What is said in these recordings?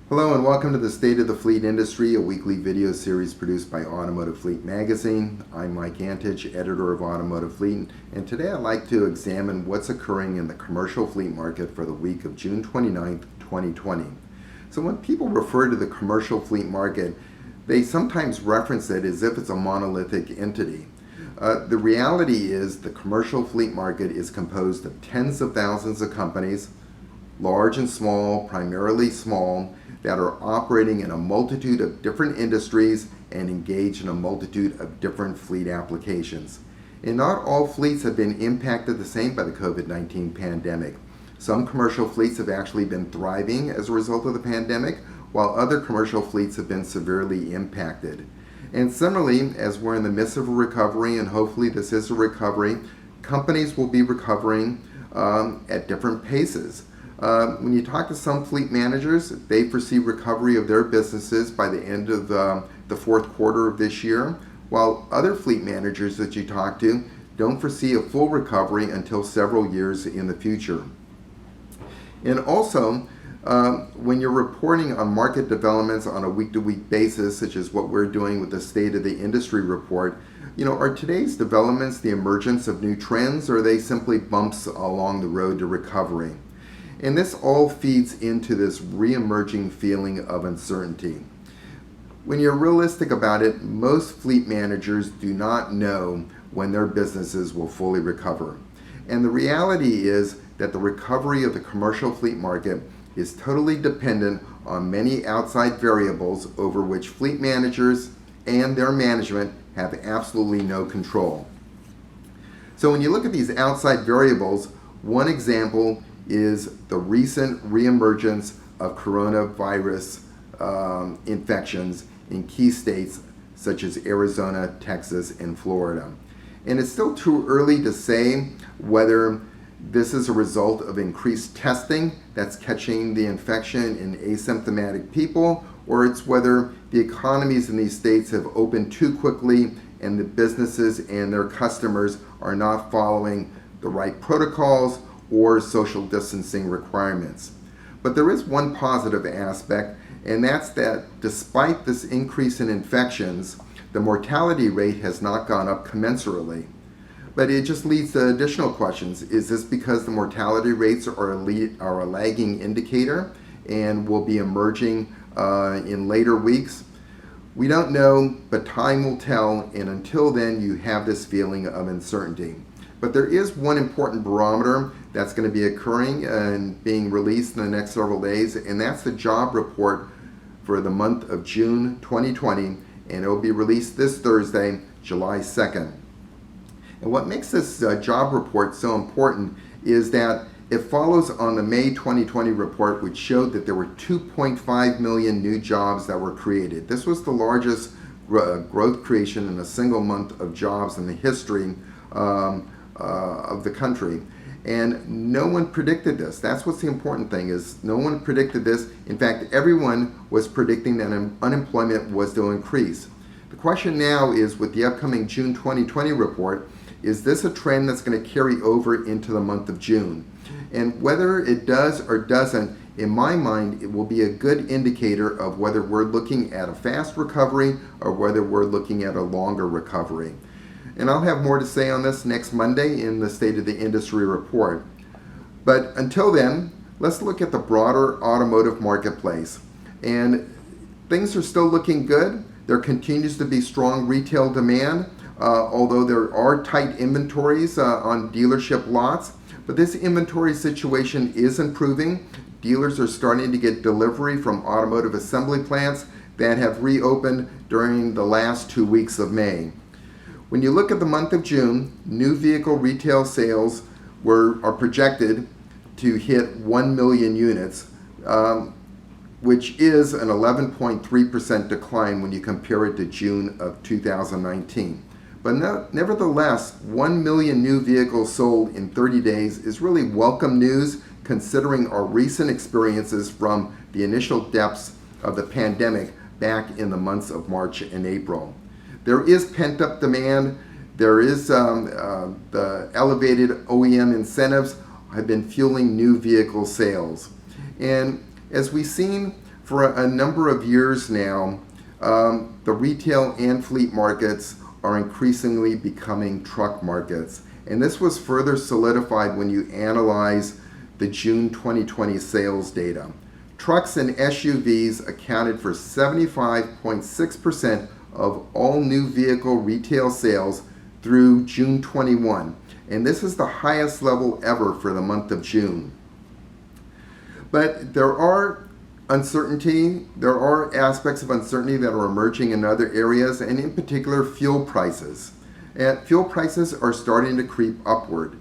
Hello and welcome to the State of the Fleet Industry, a weekly video series produced by Automotive Fleet magazine. I'm Mike Antich, editor of Automotive Fleet, and today I'd like to examine what's occurring in the commercial fleet market for the week of June 29th, 2020. So when people refer to the commercial fleet market, they sometimes reference it as if it's a monolithic entity. The reality is the commercial fleet market is composed of tens of thousands of companies, large and small, primarily small, that are operating in a multitude of different industries and engaged in a multitude of different fleet applications. And not all fleets have been impacted the same by the COVID-19 pandemic. Some commercial fleets have actually been thriving as a result of the pandemic, while other commercial fleets have been severely impacted. And similarly, as we're in the midst of a recovery, and hopefully this is a recovery, companies will be recovering at different paces. When you talk to some fleet managers, they foresee recovery of their businesses by the end of the fourth quarter of this year, while other fleet managers that you talk to don't foresee a full recovery until several years in the future. And also, when you're reporting on market developments on a week-to-week basis, such as what we're doing with the State of the Industry report, are today's developments the emergence of new trends, or are they simply bumps along the road to recovery? And this all feeds into this re-emerging feeling of uncertainty. When you're realistic about it, most fleet managers do not know when their businesses will fully recover. And the reality is that the recovery of the commercial fleet market is totally dependent on many outside variables over which fleet managers and their management have absolutely no control. So when you look at these outside variables, one example is the recent reemergence of coronavirus infections in key states such as Arizona, Texas, and Florida. And it's still too early to say whether this is a result of increased testing that's catching the infection in asymptomatic people, or it's whether the economies in these states have opened too quickly and the businesses and their customers are not following the right protocols or social distancing requirements. But there is one positive aspect, and that's that despite this increase in infections, the mortality rate has not gone up commensurately. But it just leads to additional questions. Is this because the mortality rates are a lagging indicator and will be emerging in later weeks? We don't know, but time will tell, and until then you have this feeling of uncertainty. But there is one important barometer that's going to be occurring and being released in the next several days, and that's the job report for the month of June 2020, and it will be released this Thursday, July 2nd. And what makes this job report so important is that it follows on the May 2020 report, which showed that there were 2.5 million new jobs that were created. This was the largest growth creation in a single month of jobs in the history of the country. And no one predicted this. That's what's the important thing, is no one predicted this. In fact, everyone was predicting that unemployment was to increase. The question now is, with the upcoming June 2020 report, is this a trend that's going to carry over into the month of June? And whether it does or doesn't, in my mind, it will be a good indicator of whether we're looking at a fast recovery or whether we're looking at a longer recovery. And I'll have more to say on this next Monday in the State of the Industry report. But until then, let's look at the broader automotive marketplace. And things are still looking good. There continues to be strong retail demand, although there are tight inventories on dealership lots. But this inventory situation is improving. Dealers are starting to get delivery from automotive assembly plants that have reopened during the last 2 weeks of May. When you look at the month of June, new vehicle retail sales are projected to hit 1 million units, which is an 11.3% decline when you compare it to June of 2019. But nevertheless, 1 million new vehicles sold in 30 days is really welcome news, considering our recent experiences from the initial depths of the pandemic back in the months of March and April. There is pent-up demand. There is the elevated OEM incentives have been fueling new vehicle sales. And as we've seen For a number of years now, the retail and fleet markets are increasingly becoming truck markets. And this was further solidified when you analyze the June 2020 sales data. Trucks and SUVs accounted for 75.6% of all new vehicle retail sales through June 21. And this is the highest level ever for the month of June. But there are aspects of uncertainty that are emerging in other areas, and in particular fuel prices. And fuel prices are starting to creep upward.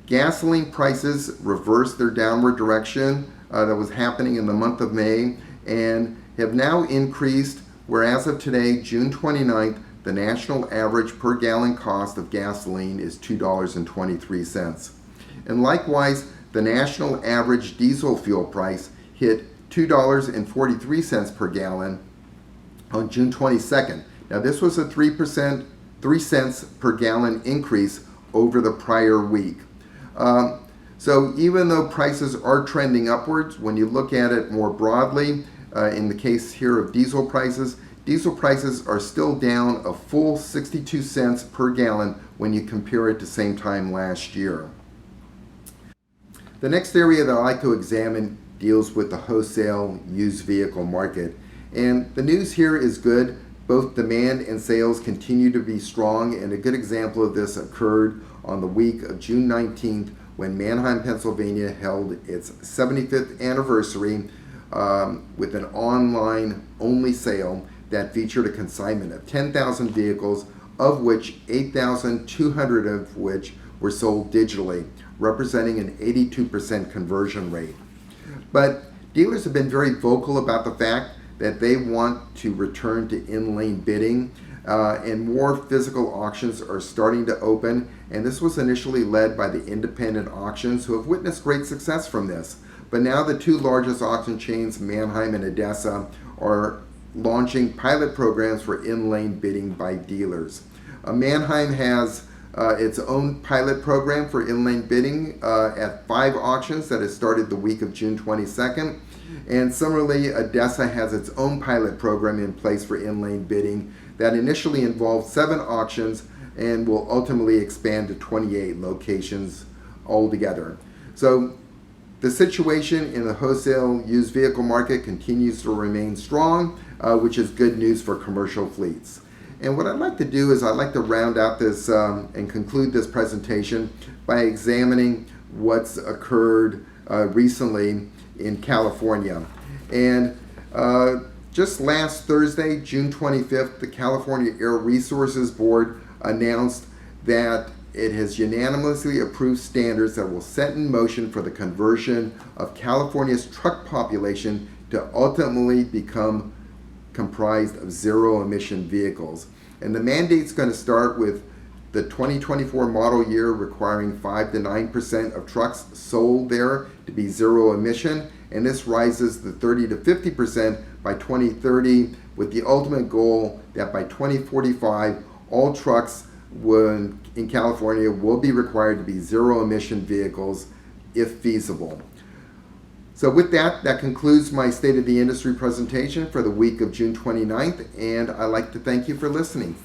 Gasoline prices reversed their downward direction that was happening in the month of May and have now increased, where as of today, June 29th, the national average per gallon cost of gasoline is $2.23. And likewise, the national average diesel fuel price hit $2.43 per gallon on June 22nd. Now this was a 3 cents per gallon increase over the prior week. So even though prices are trending upwards, when you look at it more broadly, in the case here of diesel prices are still down a full 62 cents per gallon when you compare it to same time last year. The next area that I like to examine deals with the wholesale used vehicle market. And the news here is good. Both demand and sales continue to be strong, and a good example of this occurred on the week of June 19th when Manheim, Pennsylvania held its 75th anniversary with an online-only sale that featured a consignment of 10,000 vehicles, of which 8,200 of which were sold digitally, representing an 82% conversion rate. But dealers have been very vocal about the fact that they want to return to in-lane bidding, and more physical auctions are starting to open, and this was initially led by the independent auctions, who have witnessed great success from this. But now the two largest auction chains, Manheim and Odessa, are launching pilot programs for in-lane bidding by dealers. Manheim has its own pilot program for in-lane bidding at 5 auctions that has started the week of June 22nd. And similarly, Odessa has its own pilot program in place for in-lane bidding that initially involved 7 auctions and will ultimately expand to 28 locations altogether. So the situation in the wholesale used vehicle market continues to remain strong, which is good news for commercial fleets. And what I'd like to do is I'd like to round out this and conclude this presentation by examining what's occurred recently in California. And just last Thursday, June 25th, the California Air Resources Board announced that it has unanimously approved standards that will set in motion for the conversion of California's truck population to ultimately become comprised of zero-emission vehicles. And the mandate's going to start with the 2024 model year requiring 5 to 9% of trucks sold there to be zero emission, and this rises to 30 to 50% by 2030, with the ultimate goal that by 2045 all trucks in California will be required to be zero emission vehicles if feasible. So with that concludes my State of the Industry presentation for the week of June 29th, and I'd like to thank you for listening.